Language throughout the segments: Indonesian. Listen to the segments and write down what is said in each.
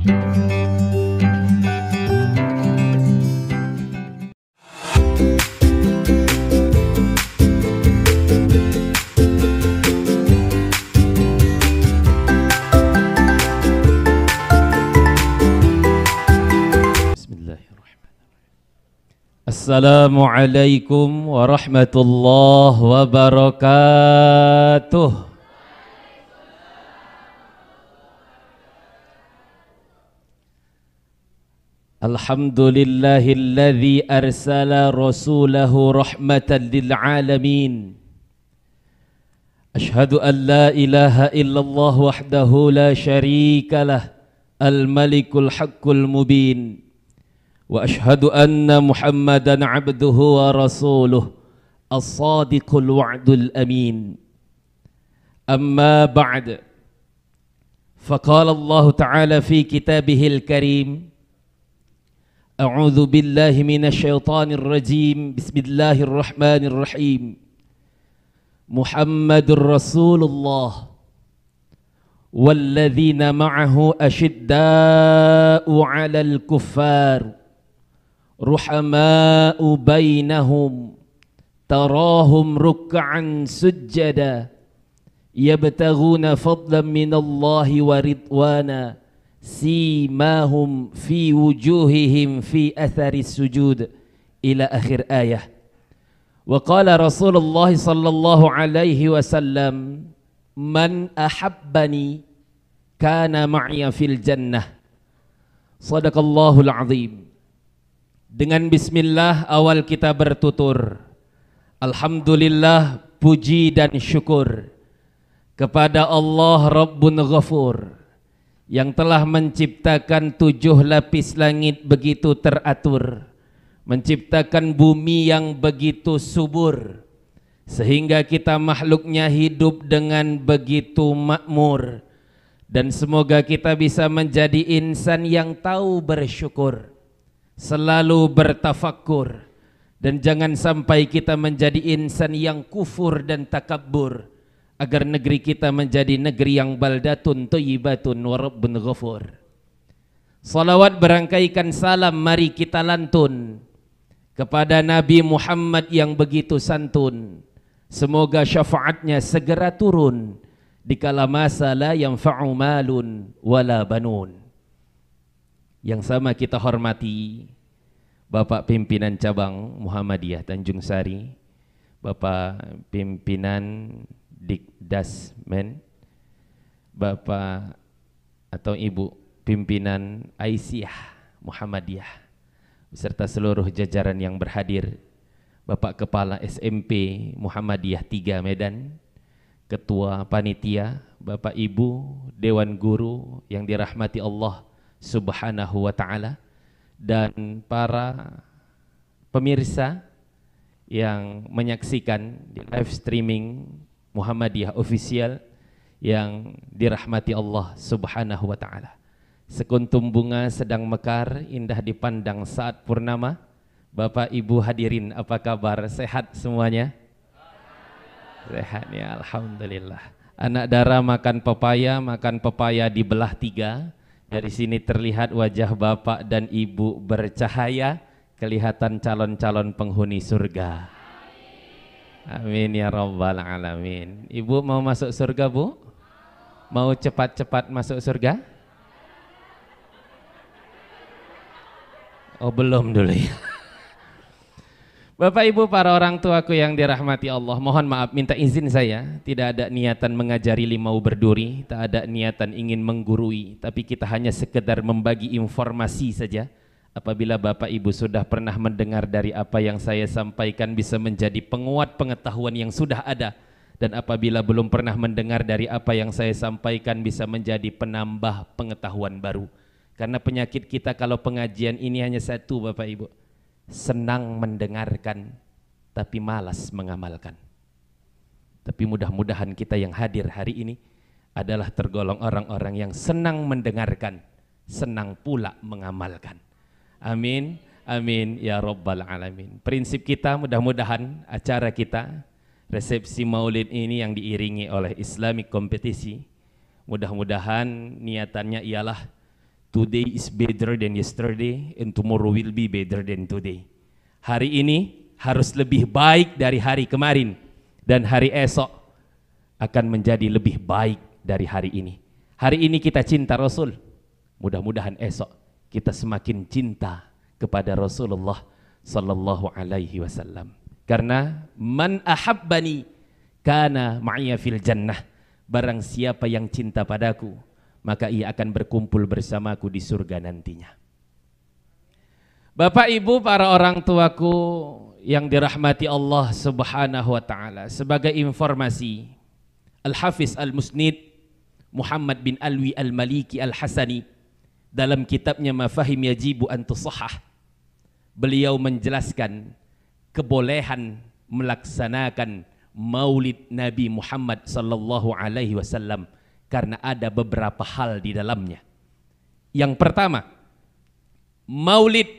Assalamualaikum warahmatullahi wabarakatuh. Alhamdulillahilladzi arsala rasulahu rahmatan lil alamin. Ashhadu an la ilaha illallah wahdahu la syarikalah al-malikul haqqul mubin. Wa ashhadu anna Muhammadan abduhu wa rasuluh as-sadiqul wa'dul amin. Amma ba'd. Faqala Allah Ta'ala fi kitabihil karim. A'udzu billahi minasy syaithanir rajim. Bismillahirrahmanirrahim. Muhammadur Rasulullah walladzina ma'ahu asyidda'u 'alal kuffar ruhama'u bainahum tarahum ruk'an sujjada yabtaghuna fadlan minallahi wa ridwana simahum fi wujuhihim fi athari sujud ila akhir ayah. Wa qala Rasulullah sallallahu alaihi wasallam man ahabbani kana ma'iya fil jannah. Sadaqallahul azim. Dengan bismillah awal kita bertutur. Alhamdulillah, puji dan syukur kepada Allah Rabbun Ghafur yang telah menciptakan 7 lapis langit begitu teratur, menciptakan bumi yang begitu subur sehingga kita makhluknya hidup dengan begitu makmur, dan semoga kita bisa menjadi insan yang tahu bersyukur, selalu bertafakkur, dan jangan sampai kita menjadi insan yang kufur dan takabbur, agar negeri kita menjadi negeri yang baldatun thayyibatun wa rabbun ghafur. Salawat berangkaikan salam mari kita lantun kepada Nabi Muhammad yang begitu santun. Semoga syafaatnya segera turun dikala masa la yanfa'u malun wala banun. Yang sama kita hormati Bapak Pimpinan Cabang Muhammadiyah Tanjung Sari, Bapak Pimpinan Dikdasmen, Bapak atau Ibu Pimpinan Aisyah Muhammadiyah beserta seluruh jajaran yang berhadir, Bapak Kepala SMP Muhammadiyah 3 Medan, Ketua Panitia, Bapak Ibu Dewan Guru yang dirahmati Allah Subhanahu wa ta'ala, dan para pemirsa yang menyaksikan di live streaming Muhammadiyah Official yang dirahmati Allah Subhanahu wa ta'ala. Sekuntum bunga sedang mekar, indah dipandang saat purnama. Bapak Ibu hadirin, apa kabar? Sehat semuanya? Sehat ya, alhamdulillah. Anak Dara makan pepaya dibelah 3. Dari sini terlihat wajah Bapak dan Ibu bercahaya, kelihatan calon-calon penghuni surga. Amin ya rabbal alamin. Ibu mau masuk surga, Bu? Mau cepat-cepat masuk surga? Oh, belum dulu ya. Bapak Ibu para orang tuaku yang dirahmati Allah, mohon maaf, minta izin saya, tidak ada niatan mengajari limau berduri, tak ada niatan ingin menggurui, tapi kita hanya sekedar membagi informasi saja. Apabila Bapak Ibu sudah pernah mendengar dari apa yang saya sampaikan bisa menjadi penguat pengetahuan yang sudah ada, dan apabila belum pernah mendengar dari apa yang saya sampaikan bisa menjadi penambah pengetahuan baru. Karena penyakit kita kalau pengajian ini hanya satu, Bapak Ibu, senang mendengarkan tapi malas mengamalkan. Tapi mudah-mudahan kita yang hadir hari ini adalah tergolong orang-orang yang senang mendengarkan, senang pula mengamalkan. Amin, amin ya rabbal alamin. Prinsip kita mudah-mudahan acara kita, resepsi maulid ini yang diiringi oleh Islamic Kompetisi, mudah-mudahan niatannya ialah Today is better than yesterday and tomorrow will be better than today. Hari ini harus lebih baik dari hari kemarin dan hari esok akan menjadi lebih baik dari hari ini. Hari ini kita cinta Rasul, mudah-mudahan esok kita semakin cinta kepada Rasulullah sallallahu alaihi wasallam. Karena man ahabbani kana ma'iya fil jannah. Barang siapa yang cinta padaku, maka ia akan berkumpul bersamaku di surga nantinya. Bapak Ibu, para orang tuaku yang dirahmati Allah Subhanahu wa taala, sebagai informasi, Al-Hafiz Al-Musnid Muhammad bin Alwi Al-Maliki Al-Hasani dalam kitabnya Mafahim Yajibu an Tusahhah, beliau menjelaskan kebolehan melaksanakan Maulid Nabi Muhammad sallallahu alaihi wasallam karena ada beberapa hal di dalamnya. Yang pertama, Maulid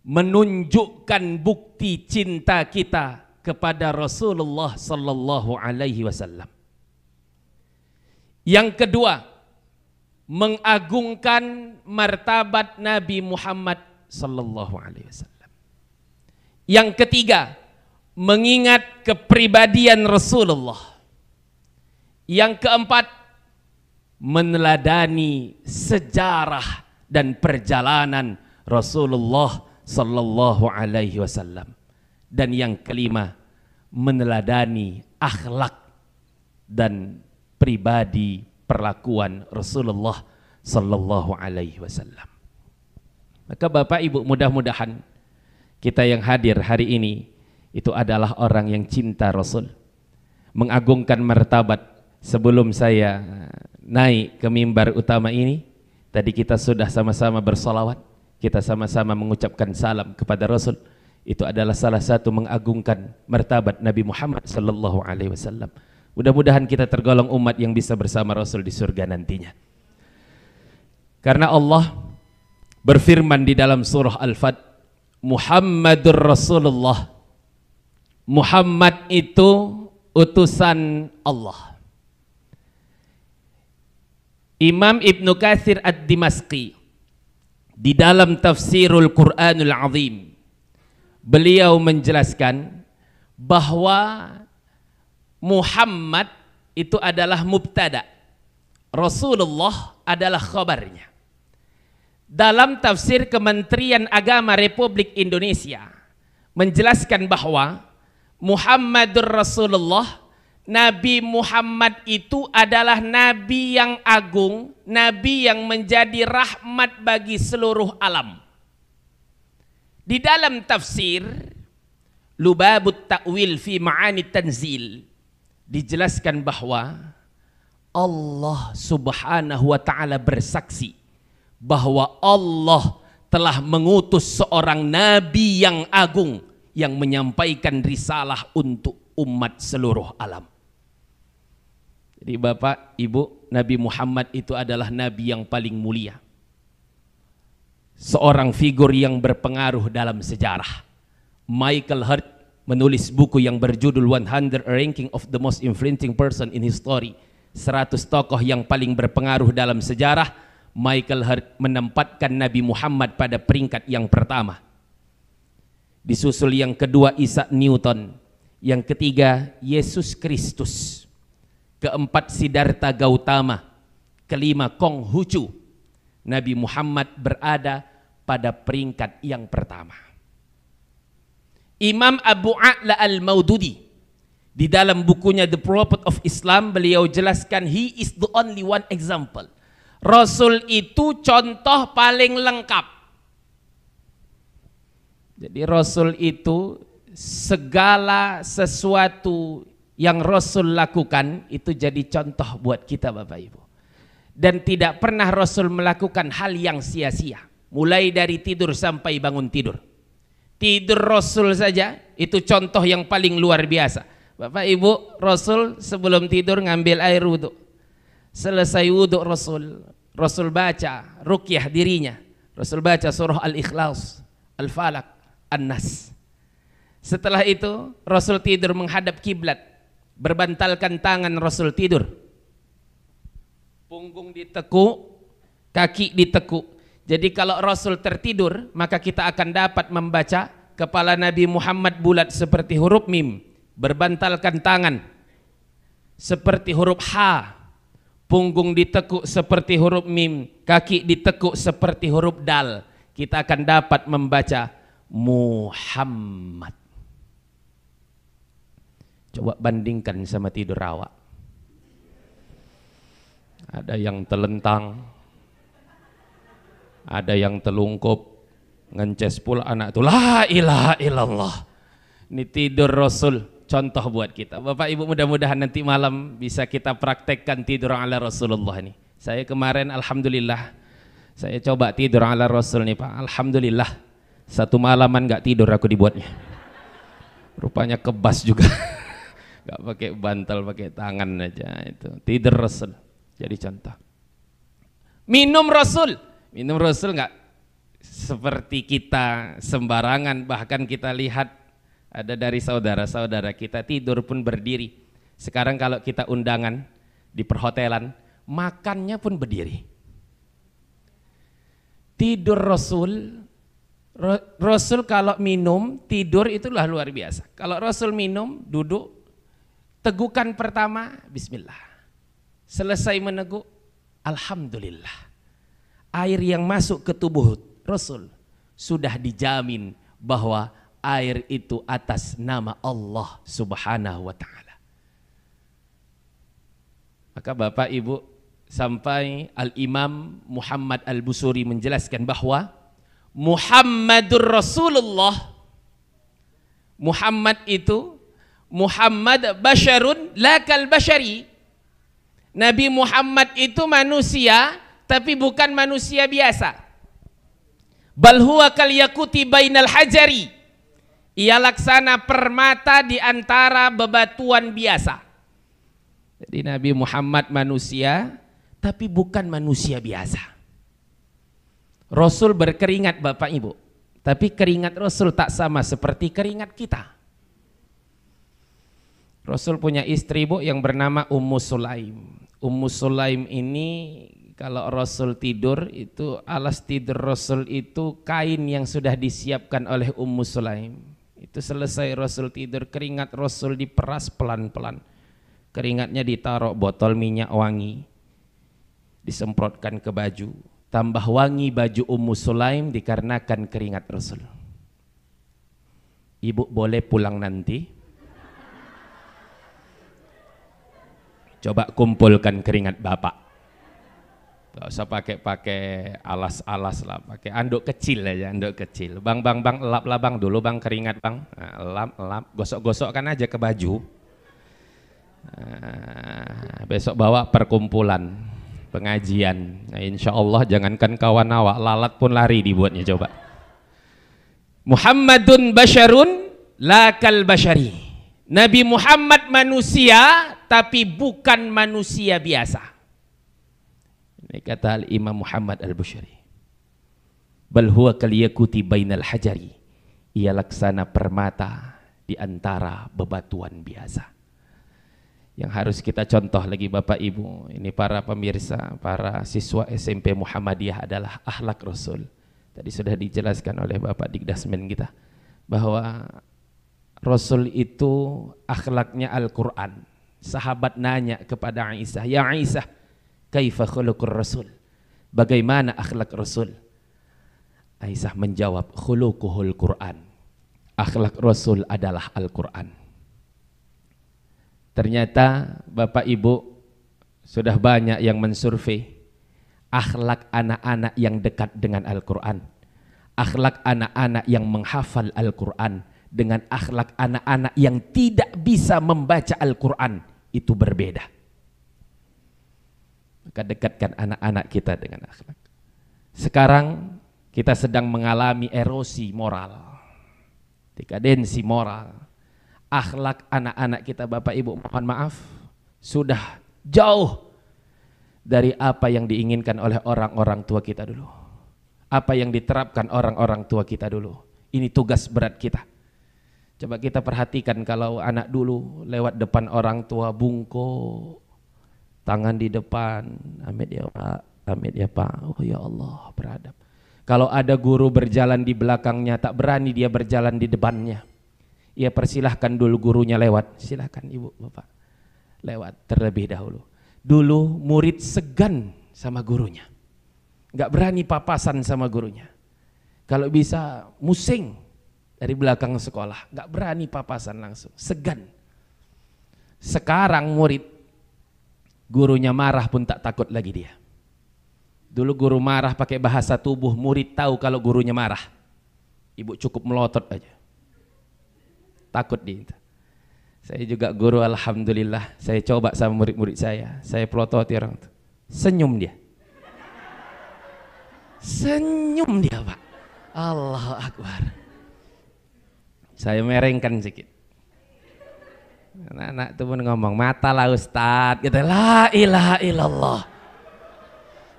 menunjukkan bukti cinta kita kepada Rasulullah sallallahu alaihi wasallam. Yang kedua, mengagungkan martabat Nabi Muhammad sallallahu alaihi wasallam. Yang ketiga, mengingat kepribadian Rasulullah. Yang keempat, meneladani sejarah dan perjalanan Rasulullah sallallahu alaihi wasallam. Dan yang kelima, meneladani akhlak dan pribadi perlakuan Rasulullah sallallahu alaihi wasallam. Maka Bapak Ibu, mudah-mudahan kita yang hadir hari ini itu adalah orang yang cinta Rasul, mengagungkan martabat. Sebelum saya naik ke mimbar utama ini, tadi kita sudah sama-sama bersolawat, kita sama-sama mengucapkan salam kepada Rasul. Itu adalah salah satu mengagungkan martabat Nabi Muhammad sallallahu alaihi wasallam. Mudah-mudahan kita tergolong umat yang bisa bersama Rasul di surga nantinya. Karena Allah berfirman di dalam surah Al-Fat, Muhammadur Rasulullah. Muhammad itu utusan Allah. Imam Ibnu Katsir Ad-Dimashqi di dalam Tafsirul Quranul Azim, beliau menjelaskan bahwa Muhammad itu adalah mubtada, Rasulullah adalah khabarnya. Dalam tafsir Kementerian Agama Republik Indonesia menjelaskan bahwa Muhammadur Rasulullah, Nabi Muhammad itu adalah Nabi yang agung, Nabi yang menjadi rahmat bagi seluruh alam. Di dalam tafsir Lubabut Ta'wil fi Ma'ani Tanzil dijelaskan bahwa Allah Subhanahu wa ta'ala bersaksi bahwa Allah telah mengutus seorang Nabi yang agung yang menyampaikan risalah untuk umat seluruh alam. Jadi Bapak, Ibu, Nabi Muhammad itu adalah Nabi yang paling mulia. Seorang figur yang berpengaruh dalam sejarah. Michael Hart menulis buku yang berjudul 100 Ranking of the Most Influential Person in History. 100 tokoh yang paling berpengaruh dalam sejarah. Michael Hart menempatkan Nabi Muhammad pada peringkat yang pertama. Disusul yang kedua Isaac Newton, yang ketiga Yesus Kristus, keempat Siddhartha Gautama, kelima Konghucu. Nabi Muhammad berada pada peringkat yang pertama. Imam Abu A'la Al-Maududi di dalam bukunya The Prophet of Islam, beliau jelaskan he is the only one example. Rasul itu contoh paling lengkap. Jadi Rasul itu segala sesuatu yang Rasul lakukan itu jadi contoh buat kita Bapak Ibu. Dan tidak pernah Rasul melakukan hal yang sia-sia. Mulai dari tidur sampai bangun tidur. Tidur Rasul saja itu contoh yang paling luar biasa. Bapak Ibu, Rasul sebelum tidur ngambil air wudhu. Selesai wudhu Rasul baca ruqyah dirinya. Rasul baca surah Al-Ikhlas, Al-Falaq, An-Nas. Setelah itu Rasul tidur menghadap kiblat, berbantalkan tangan Rasul tidur, punggung ditekuk, kaki ditekuk. Jadi kalau Rasul tertidur, maka kita akan dapat membaca kepala Nabi Muhammad bulat seperti huruf mim, berbantalkan tangan seperti huruf H, punggung ditekuk seperti huruf mim, kaki ditekuk seperti huruf dal. Kita akan dapat membaca Muhammad. Coba bandingkan sama tidur awak. Ada yang telentang, ada yang telungkup, ngences pula anak itu, la ilaha illallah. Ini tidur Rasul, contoh buat kita. Bapak Ibu, mudah-mudahan nanti malam bisa kita praktekkan tidur ala Rasulullah ini. Saya kemarin alhamdulillah, saya coba tidur ala Rasul nih Pak. Alhamdulillah, satu malaman gak tidur aku dibuatnya. Rupanya kebas juga. Gak pakai bantal, pakai tangan aja itu. Tidur Rasul. Jadi contoh. Minum Rasul nggak seperti kita sembarangan. Bahkan kita lihat ada dari saudara-saudara kita tidur pun berdiri. Sekarang kalau kita undangan di perhotelan, makannya pun berdiri. Tidur Rasul kalau minum, tidur itulah luar biasa. Kalau Rasul minum, duduk, tegukan pertama, bismillah. Selesai meneguk, alhamdulillah. Air yang masuk ke tubuh Rasul sudah dijamin bahwa air itu atas nama Allah Subhanahu wa ta'ala. Maka Bapak Ibu, sampai Al-Imam Muhammad Al-Busuri menjelaskan bahwa Muhammadur Rasulullah, Muhammad itu, Muhammad basyarun lakal basyari. Nabi Muhammad itu manusia, tapi bukan manusia biasa. Bal huwa kal yakuti bainal hajari. Ia laksana permata di antara bebatuan biasa. Jadi Nabi Muhammad manusia, tapi bukan manusia biasa. Rasul berkeringat Bapak Ibu, tapi keringat Rasul tak sama seperti keringat kita. Rasul punya istri Bu yang bernama Ummu Sulaim. Ummu Sulaim ini kalau Rasul tidur itu, alas tidur Rasul itu kain yang sudah disiapkan oleh Ummu Sulaim. Itu selesai Rasul tidur, keringat Rasul diperas pelan-pelan. Keringatnya ditaruh botol minyak wangi, disemprotkan ke baju. Tambah wangi baju Ummu Sulaim dikarenakan keringat Rasul. Ibu boleh pulang nanti? Coba kumpulkan keringat Bapak. Gak usah pakai alas-alas lah, pakai anduk kecil aja, anduk kecil. Bang, elap lah bang dulu bang keringat bang. Nah, elap, gosok-gosokkan aja ke baju. Nah, besok bawa perkumpulan, pengajian. Nah, insya Allah jangankan kawan awak, lalat pun lari dibuatnya coba. Muhammadun basyarun lakal basyari. Nabi Muhammad manusia, tapi bukan manusia biasa. Ini kata Al-Imam Muhammad Al-Bushari. Bal huwa kal yakuti bainal hajari. Ia laksana permata di antara bebatuan biasa. Yang harus kita contoh lagi Bapak Ibu, ini para pemirsa, para siswa SMP Muhammadiyah adalah akhlak Rasul. Tadi sudah dijelaskan oleh Bapak Dikdasmen kita bahwa Rasul itu akhlaknya Al-Quran. Sahabat nanya kepada Aisyah, ya Aisyah, kaifa khuluqur Rasul? Bagaimana akhlak Rasul? Aisyah menjawab, khuluquhul Quran. Akhlak Rasul adalah Al-Quran. Ternyata Bapak Ibu sudah banyak yang mensurvei akhlak anak-anak yang dekat dengan Al-Quran, akhlak anak-anak yang menghafal Al-Quran dengan akhlak anak-anak yang tidak bisa membaca Al-Quran itu berbeda. Maka dekatkan anak-anak kita dengan akhlak. Sekarang kita sedang mengalami erosi moral, dekadensi moral. Akhlak anak-anak kita Bapak Ibu, mohon maaf, sudah jauh dari apa yang diinginkan oleh orang-orang tua kita dulu, apa yang diterapkan orang-orang tua kita dulu. Ini tugas berat kita. Coba kita perhatikan kalau anak dulu lewat depan orang tua bungkuk, tangan di depan, amit ya Pak, Amit ya Pak. Oh ya Allah, beradab. Kalau ada guru berjalan di belakangnya, tak berani dia berjalan di depannya. Ia persilahkan dulu gurunya lewat. Silahkan Ibu, Bapak. Lewat terlebih dahulu. Dulu murid segan sama gurunya. Nggak berani papasan sama gurunya. Kalau bisa musing dari belakang sekolah. Nggak berani papasan langsung. Segan. Sekarang murid, gurunya marah pun tak takut lagi dia. Dulu guru marah pakai bahasa tubuh, murid tahu kalau gurunya marah. Ibu cukup melotot aja. Takut dia. Saya juga guru, alhamdulillah. Saya coba sama murid-murid saya pelototi orang itu. Senyum dia. Senyum dia Pak. Allahu Akbar. Saya merengkan sedikit. Anak-anak itu pun ngomong, mata lah Ustadz. Gitu, la ilaha illallah.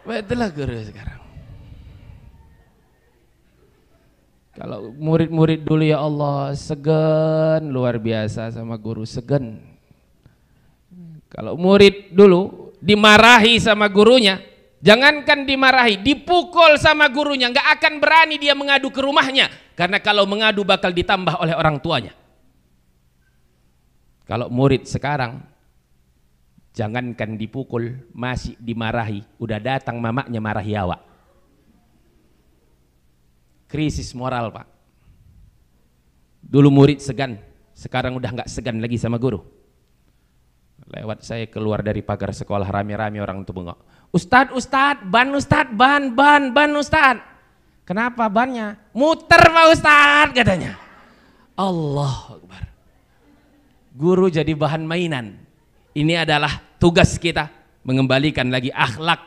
Itulah guru sekarang. Kalau murid-murid dulu ya Allah segan luar biasa sama guru, segan. Kalau murid dulu dimarahi sama gurunya, jangankan dimarahi, dipukul sama gurunya, nggak akan berani dia mengadu ke rumahnya, karena kalau mengadu bakal ditambah oleh orang tuanya. Kalau murid sekarang, jangankan dipukul, masih dimarahi, udah datang mamanya marahi awak. Krisis moral Pak. Dulu murid segan, sekarang udah nggak segan lagi sama guru. Lewat saya keluar dari pagar sekolah, rame-rame orang itu bengok. Ustadz, Ustadz, ban Ustadz, ban Ustadz. Kenapa bannya? Muter Pak Ustadz katanya. Allahu Akbar. Guru jadi bahan mainan. Ini adalah tugas kita, mengembalikan lagi akhlak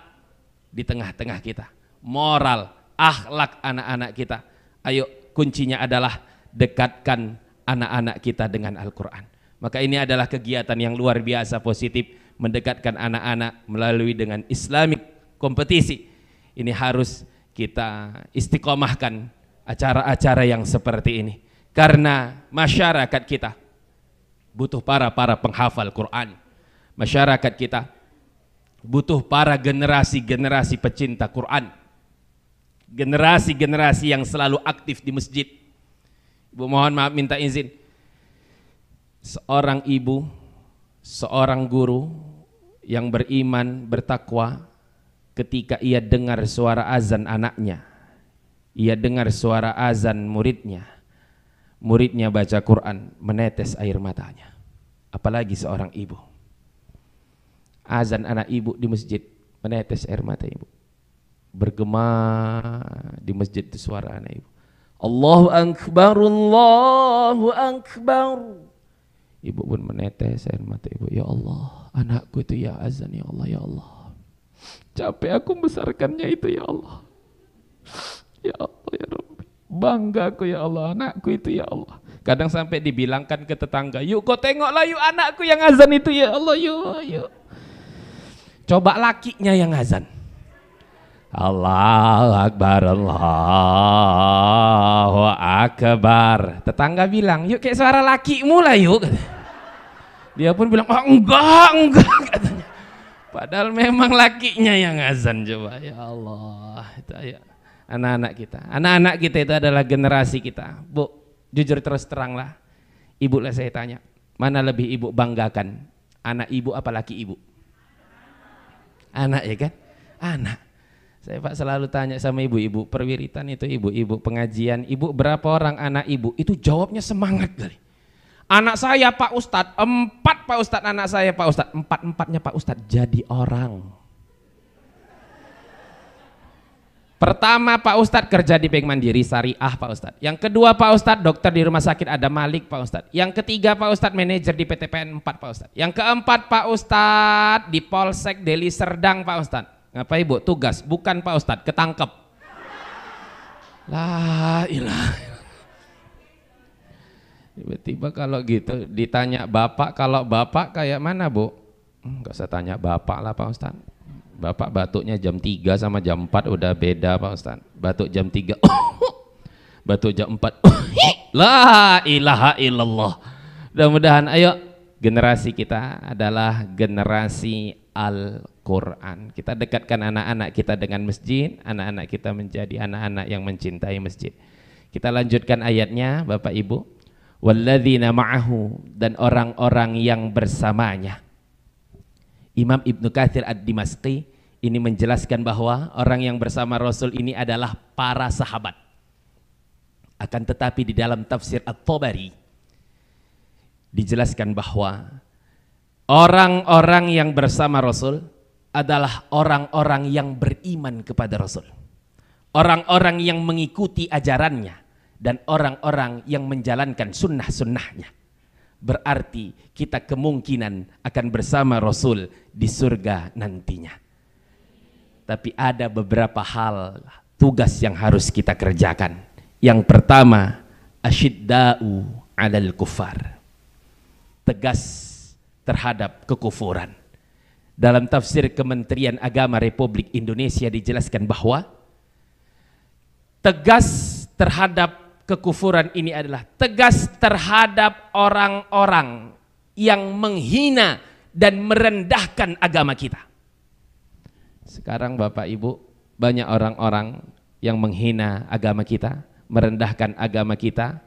di tengah-tengah kita. Moral, akhlak anak-anak kita. Ayo, kuncinya adalah dekatkan anak-anak kita dengan Al-Quran. Maka ini adalah kegiatan yang luar biasa positif, mendekatkan anak-anak melalui dengan Islamic kompetisi. Ini harus kita istiqomahkan acara-acara yang seperti ini. Karena masyarakat kita butuh para penghafal Quran. Masyarakat kita butuh para generasi-generasi pecinta Quran. Generasi-generasi yang selalu aktif di masjid. Ibu mohon maaf minta izin. Seorang ibu, seorang guru yang beriman, bertakwa, ketika ia dengar suara azan anaknya, ia dengar suara azan muridnya, muridnya baca Quran, menetes air matanya. Apalagi seorang ibu. Azan anak ibu di masjid, menetes air mata ibu. Bergema di masjid itu suara anak ibu. Allahu Akbar, Allahu Akbar. Ibu pun menetes air mata ibu. Ya Allah, anakku itu ya azan ya Allah, ya Allah. Capek aku membesarkannya itu ya Allah. Ya Allah ya Rabbi. Bangga aku ya Allah, anakku itu ya Allah. Kadang sampai dibilangkan ke tetangga, yuk kau tengoklah yuk anakku yang azan itu ya Allah, yuk. Coba lakinya yang azan. Allahu Akbar, Allahu Akbar. Tetangga bilang, yuk kayak suara lakimu lah yuk. Dia pun bilang, oh enggak katanya. Padahal memang lakinya yang azan. Coba ya Allah, itu ya. Anak-anak kita itu adalah generasi kita. Bu, jujur terus teranglah, ibu lah saya tanya, mana lebih ibu banggakan, anak ibu apa laki ibu? Anak ya kan? Anak. Saya Pak selalu tanya sama ibu-ibu perwiritan itu, ibu-ibu pengajian, ibu berapa orang anak ibu? Itu jawabnya semangat kali. Anak saya Pak Ustadz, 4 Pak Ustadz anak saya Pak Ustadz, 4-4-nya Pak Ustadz jadi orang. Pertama Pak Ustadz kerja di Bank Mandiri Syariah Pak Ustadz. Yang kedua Pak Ustadz dokter di Rumah Sakit Adam Malik Pak Ustadz. Yang ketiga Pak Ustadz manajer di PT PN 4 Pak Ustadz. Yang keempat Pak Ustadz di Polsek Deli Serdang Pak Ustadz. Ngapa ibu? Tugas, bukan Pak Ustadz, ketangkep. La ilaha. Tiba-tiba kalau gitu ditanya bapak, kalau bapak kayak mana bu? Gak usah tanya bapak lah Pak Ustadz. Bapak batuknya jam 3 sama jam 4 udah beda Pak Ustadz. Batuk jam 3, batuk jam 4, la ilaha illallah. Mudah-mudahan ayo generasi kita adalah generasi Al-Quran. Kita dekatkan anak-anak kita dengan masjid, anak-anak kita menjadi anak-anak yang mencintai masjid. Kita lanjutkan ayatnya Bapak Ibu. Walladzina ma'ahu, dan orang-orang yang bersamanya. Imam Ibnu Katsir Ad-Dimashqi ini menjelaskan bahwa orang yang bersama Rasul ini adalah para sahabat. Akan tetapi di dalam tafsir At-Tabari dijelaskan bahwa orang-orang yang bersama Rasul adalah orang-orang yang beriman kepada Rasul, orang-orang yang mengikuti ajarannya, dan orang-orang yang menjalankan sunnah-sunnahnya. Berarti kita kemungkinan akan bersama Rasul di surga nantinya. Tapi ada beberapa hal, tugas yang harus kita kerjakan. Yang pertama, asyidda'u 'alal kufar, tegas terhadap kekufuran. Dalam tafsir Kementerian Agama Republik Indonesia dijelaskan bahwa tegas terhadap kekufuran ini adalah tegas terhadap orang-orang yang menghina dan merendahkan agama kita. Sekarang Bapak Ibu, banyak orang-orang yang menghina agama kita, merendahkan agama kita,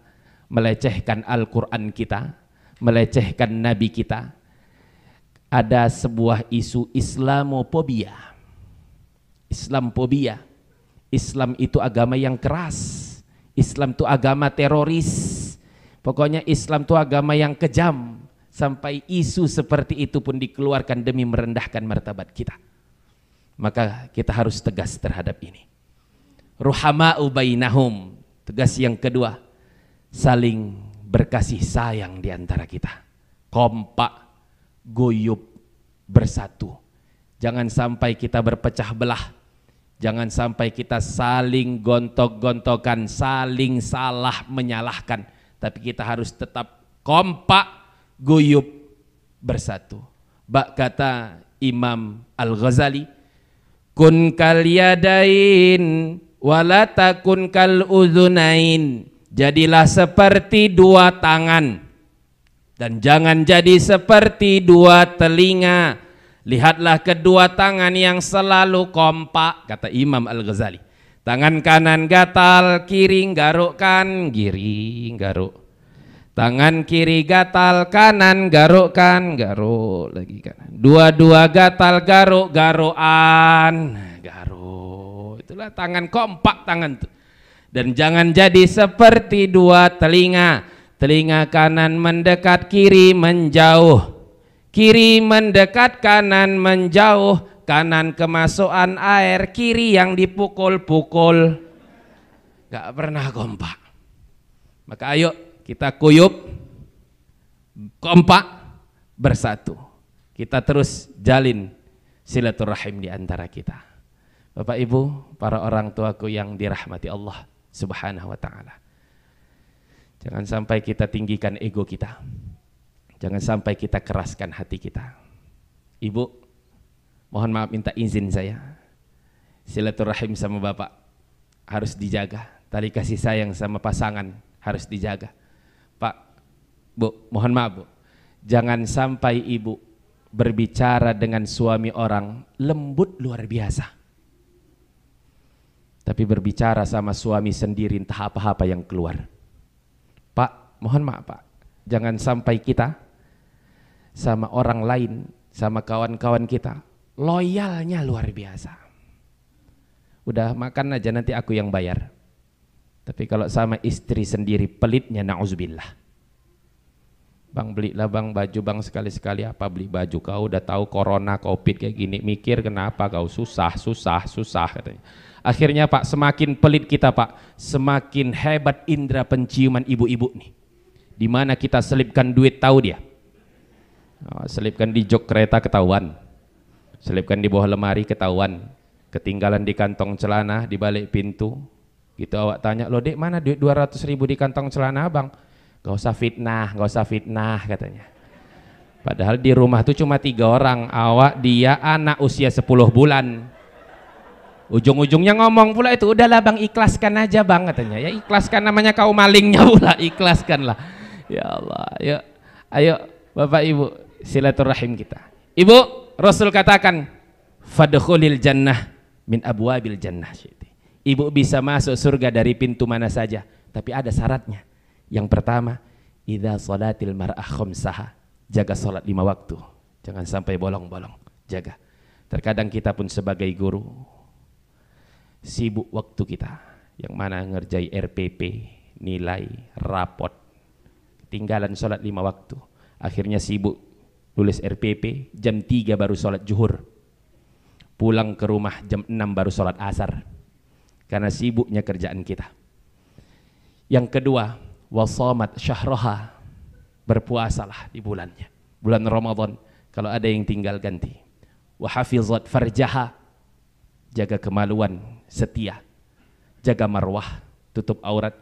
melecehkan Al-Quran kita, melecehkan Nabi kita. Ada sebuah isu Islamofobia. Islamfobia. Islam itu agama yang keras. Islam itu agama teroris. Pokoknya Islam itu agama yang kejam. Sampai isu seperti itu pun dikeluarkan demi merendahkan martabat kita. Maka kita harus tegas terhadap ini. Ruhama'u bainahum. Tegas yang kedua, saling berkasih sayang di antara kita. Kompak, guyub, bersatu. Jangan sampai kita berpecah belah. Jangan sampai kita saling gontok-gontokan, saling salah menyalahkan. Tapi kita harus tetap kompak, guyub, bersatu. Bak kata Imam Al-Ghazali, kun kal yadain wala takun kal udhunain. Jadilah seperti dua tangan dan jangan jadi seperti dua telinga. Lihatlah kedua tangan yang selalu kompak, kata Imam Al-Ghazali. Tangan kanan gatal, kiri garukkan, kiri garuk. Tangan kiri gatal, kanan garukkan, garuk lagi kanan. Dua-dua gatal, garuk, garukan, garuk. Itulah tangan kompak, tangan itu. Dan jangan jadi seperti dua telinga. Telinga kanan mendekat, kiri menjauh. Kiri mendekat, kanan menjauh. Kanan kemasukan air, kiri yang dipukul-pukul. Gak pernah kompak. Maka ayo kita kuyup, kompak, bersatu. Kita terus jalin silaturahim di antara kita. Bapak Ibu, para orang tuaku yang dirahmati Allah Subhanahu wa ta'ala. Jangan sampai kita tinggikan ego kita. Jangan sampai kita keraskan hati kita. Ibu, mohon maaf minta izin saya. Silaturahim sama Bapak harus dijaga. Tali kasih sayang sama pasangan harus dijaga. Pak, Bu, mohon maaf Bu. Jangan sampai Ibu berbicara dengan suami orang lembut luar biasa. Tapi berbicara sama suami sendiri entah apa-apa yang keluar. Pak, mohon maaf Pak. Jangan sampai kita sama orang lain, sama kawan-kawan kita, loyalnya luar biasa. Udah makan aja nanti aku yang bayar. Tapi kalau sama istri sendiri pelitnya, na'udzubillah. Bang belilah bang baju bang sekali-sekali apa beli baju, kau udah tahu corona covid kayak gini, mikir kenapa kau susah katanya. Akhirnya Pak, semakin pelit kita Pak, semakin hebat indera penciuman ibu-ibu nih. Dimana kita selipkan duit tahu dia. Selipkan di jok kereta ketahuan, selipkan di bawah lemari ketahuan, ketinggalan di kantong celana di balik pintu. Gitu awak tanya, lo dek mana duit 200.000 di kantong celana bang? Gak usah fitnah katanya. Padahal di rumah tuh cuma 3 orang, awak, dia, anak usia 10 bulan. Ujung-ujungnya ngomong pula itu, udahlah bang ikhlaskan aja bang katanya. Ya ikhlaskan, namanya kau malingnya pula, ikhlaskanlah. Ya Allah, ayo Bapak Ibu silaturahim kita. Ibu, Rasul katakan, fadkhulil jannah min abwabil jannah. Ibu bisa masuk surga dari pintu mana saja, tapi ada syaratnya. Yang pertama, idza shalatil mar'ah khamsaha, jaga salat 5 waktu. Jangan sampai bolong-bolong, jaga. Terkadang kita pun sebagai guru sibuk waktu kita, yang mana ngerjai RPP, nilai, rapot, tinggalan sholat 5 waktu. Akhirnya sibuk nulis RPP, jam 3 baru sholat zuhur, pulang ke rumah jam 6 baru sholat asar, karena sibuknya kerjaan kita. Yang kedua, wasamat syahroha, berpuasalah di bulannya, bulan Ramadan. Kalau ada yang tinggal ganti. Wahafizat farjaha, jaga kemaluan, setia, jaga marwah, tutup aurat.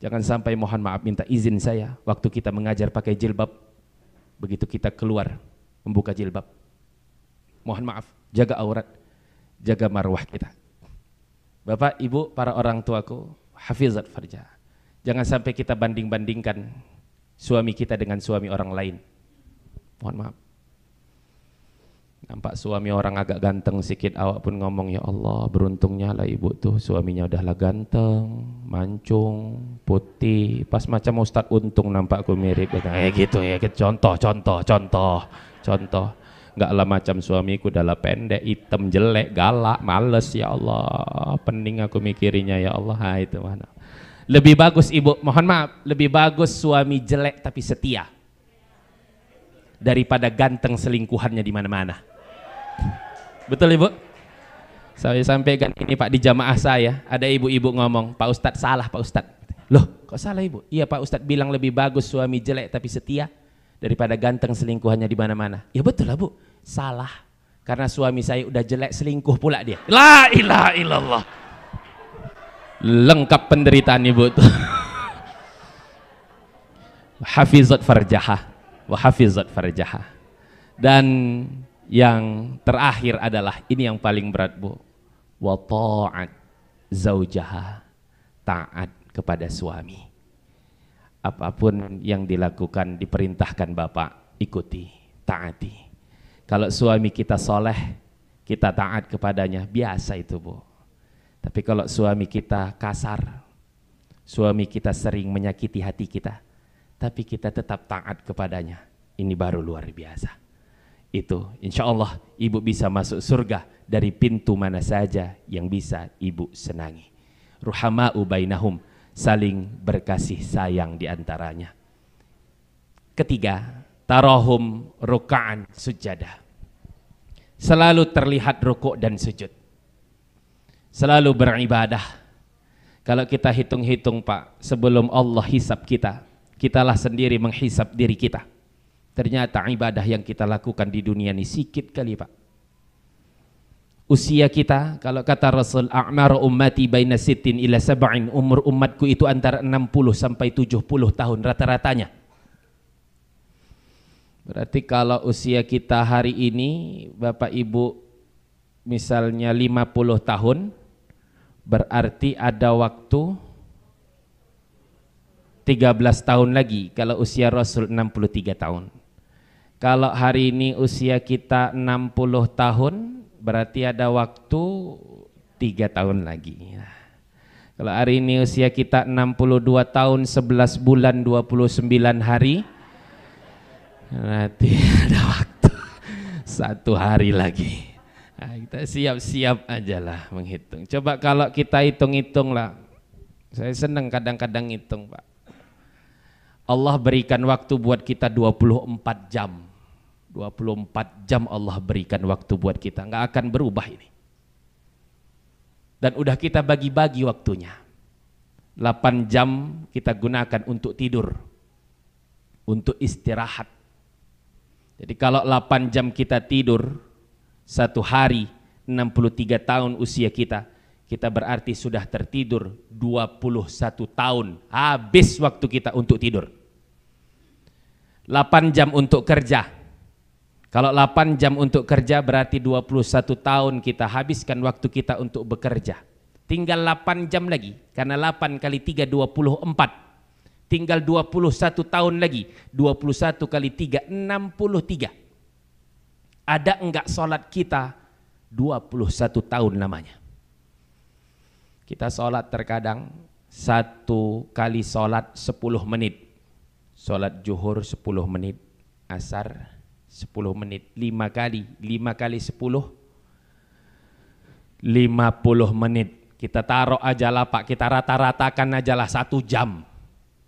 Jangan sampai, mohon maaf, minta izin saya, waktu kita mengajar pakai jilbab, begitu kita keluar membuka jilbab, mohon maaf, jaga aurat, jaga marwah kita. Bapak, ibu, para orang tuaku, hafizat farjaha. Jangan sampai kita banding-bandingkan suami kita dengan suami orang lain. Mohon maaf. Nampak suami orang agak ganteng sedikit, awak pun ngomong, ya Allah, beruntungnya lah ibu tuh suaminya udahlah ganteng, mancung, putih, pas macam Ustadz Untung nampakku mirip. Kayak gitu ya, contoh. Enggak lah macam suamiku adalah pendek, hitam, jelek, galak, males, ya Allah, pening aku mikirinya, ya Allah. Ha, itu mana. Lebih bagus ibu, mohon maaf, lebih bagus suami jelek tapi setia daripada ganteng selingkuhannya di mana-mana. Betul ibu? Saya sampaikan ini Pak di jamaah saya, ada ibu-ibu ngomong, Pak Ustadz salah Pak Ustadz. Loh, kok salah ibu? Iya Pak Ustadz bilang lebih bagus suami jelek tapi setia daripada ganteng selingkuhannya di mana-mana. Ya betul lah bu, salah. Karena suami saya udah jelek, selingkuh pula dia. La ilaha illallah. Lengkap penderitaan ibu tuh. Hafizat farjaha, wa hafizat farjaha. Dan yang terakhir adalah ini yang paling berat bu, wa ta'at zaujaha, taat kepada suami. Apapun yang dilakukan, diperintahkan bapak, ikuti, taati. Kalau suami kita soleh, kita taat kepadanya, biasa itu bu. Tapi kalau suami kita kasar, suami kita sering menyakiti hati kita, tapi kita tetap taat kepadanya, ini baru luar biasa. Itu insya Allah ibu bisa masuk surga dari pintu mana saja yang bisa ibu senangi. Ruhama'u bainahum, saling berkasih sayang diantaranya. Ketiga, tarahum ruka'an sujada, selalu terlihat rukuk dan sujud, selalu beribadah. Kalau kita hitung-hitung Pak, sebelum Allah hisab kita, kitalah sendiri menghisab diri kita. Ternyata ibadah yang kita lakukan di dunia ini sikit kali Pak. Usia kita, kalau kata Rasul, a'mar ummati baina sittin ila sab'in, umur umatku itu antara 60 sampai 70 tahun rata-ratanya. Berarti kalau usia kita hari ini, Bapak Ibu misalnya 50 tahun, berarti ada waktu 13 tahun lagi. Kalau usia Rasul 63 tahun. Kalau hari ini usia kita 60 tahun, berarti ada waktu 3 tahun lagi. Kalau hari ini usia kita 62 tahun, 11 bulan, 29 hari, berarti ada waktu 1 hari lagi. Nah, kita siap-siap aja lah menghitung. Coba kalau kita hitung-hitung lah, saya senang kadang-kadang hitung Pak. Allah berikan waktu buat kita 24 jam. 24 jam Allah berikan waktu buat kita, nggak akan berubah ini. Dan udah kita bagi-bagi waktunya. 8 jam kita gunakan untuk tidur, untuk istirahat. Jadi kalau 8 jam kita tidur, 1 hari 63 tahun usia kita, kita berarti sudah tertidur 21 tahun. Habis waktu kita untuk tidur. 8 jam untuk kerja. Kalau 8 jam untuk kerja berarti 21 tahun kita habiskan waktu kita untuk bekerja. Tinggal 8 jam lagi, karena 8 kali 3 24. Tinggal 21 tahun lagi, 21 kali 3 63. Ada enggak sholat kita 21 tahun lamanya? Kita sholat terkadang satu kali sholat 10 menit. Sholat zuhur 10 menit, asar 10 menit, 5 kali 10, 50 menit. Kita taruh aja lah Pak, kita rata-ratakan aja lah 1 jam.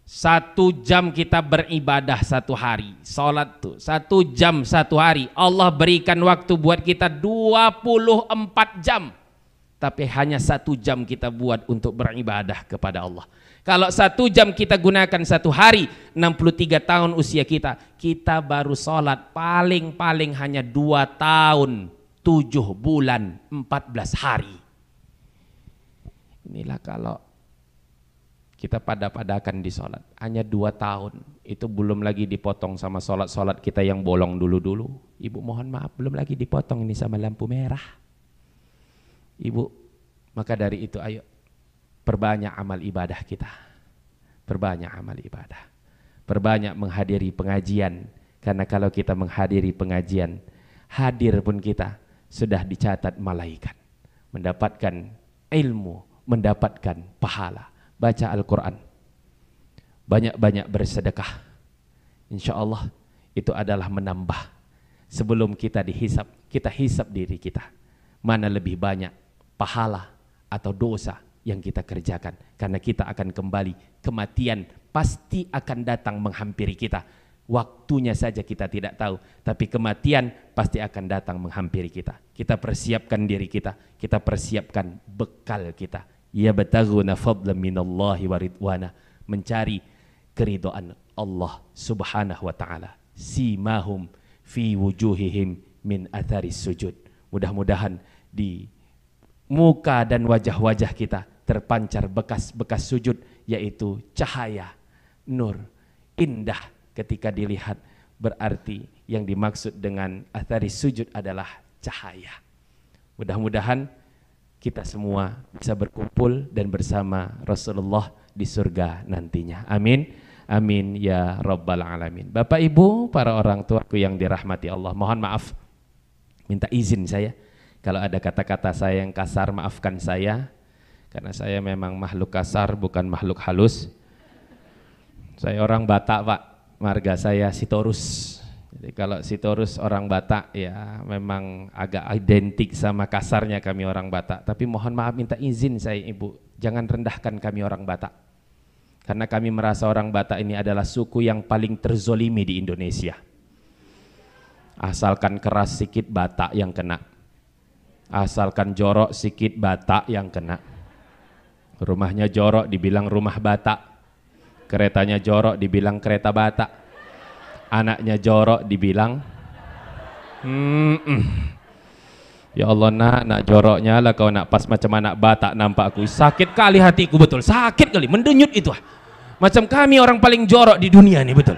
1 jam kita beribadah 1 hari. Sholat tuh 1 jam 1 hari. Allah berikan waktu buat kita 24 jam. Tapi hanya 1 jam kita buat untuk beribadah kepada Allah. Kalau 1 jam kita gunakan 1 hari, 63 tahun usia kita, kita baru sholat paling-paling hanya 2 tahun, 7 bulan, 14 hari. Inilah kalau kita pada-padakan di sholat hanya 2 tahun, itu belum lagi dipotong sama sholat-sholat kita yang bolong dulu-dulu. Ibu mohon maaf, belum lagi dipotong ini sama lampu merah. Ibu, maka dari itu ayo perbanyak amal ibadah kita, perbanyak amal ibadah, perbanyak menghadiri pengajian. Karena kalau kita menghadiri pengajian, hadir pun kita sudah dicatat malaikat, mendapatkan ilmu, mendapatkan pahala. Baca Al-Quran, banyak-banyak bersedekah, insya Allah itu adalah menambah. Sebelum kita dihisap, kita hisap diri kita, mana lebih banyak pahala atau dosa yang kita kerjakan. Karena kita akan kembali, kematian pasti akan datang menghampiri kita. Waktunya saja kita tidak tahu, tapi kematian pasti akan datang menghampiri kita. Kita persiapkan diri kita persiapkan bekal kita. Ya bataghuna fadlan minallahi wa ridwana, mencari keridhaan Allah Subhanahu wa taala. Simahum fi wujuhihim min atharis sujud. Mudah-mudahan di muka dan wajah-wajah kita terpancar bekas-bekas sujud, yaitu cahaya, nur, indah ketika dilihat. Berarti yang dimaksud dengan atharis sujud adalah cahaya. Mudah-mudahan kita semua bisa berkumpul dan bersama Rasulullah di surga nantinya. Amin. Amin ya rabbal alamin. Bapak Ibu, para orang tuaku yang dirahmati Allah, mohon maaf, minta izin saya kalau ada kata-kata saya yang kasar, maafkan saya, karena saya memang makhluk kasar, bukan makhluk halus. Saya orang Batak Pak, marga saya Sitorus. Jadi kalau Sitorus orang Batak, ya memang agak identik sama kasarnya kami orang Batak. Tapi mohon maaf, minta izin saya Ibu, jangan rendahkan kami orang Batak. Karena kami merasa orang Batak ini adalah suku yang paling terzolimi di Indonesia. Asalkan keras sikit Batak yang kena, asalkan jorok sikit Batak yang kena. Rumahnya jorok dibilang rumah Batak, keretanya jorok dibilang kereta Batak, anaknya jorok dibilang ya Allah nak joroknya lah kau nak, pas macam anak Batak nampak aku, sakit kali hatiku, betul sakit kali, mendenyut itu macam kami orang paling jorok di dunia nih, betul.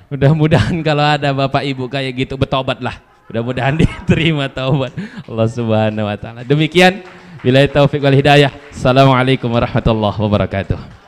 Mudah-mudahan kalau ada Bapak Ibu kayak gitu bertobatlah, mudah-mudahan diterima taubat Allah Subhanahu wa taala. Demikian, billahi taufiq wal hidayah. Assalamualaikum warahmatullahi wabarakatuh.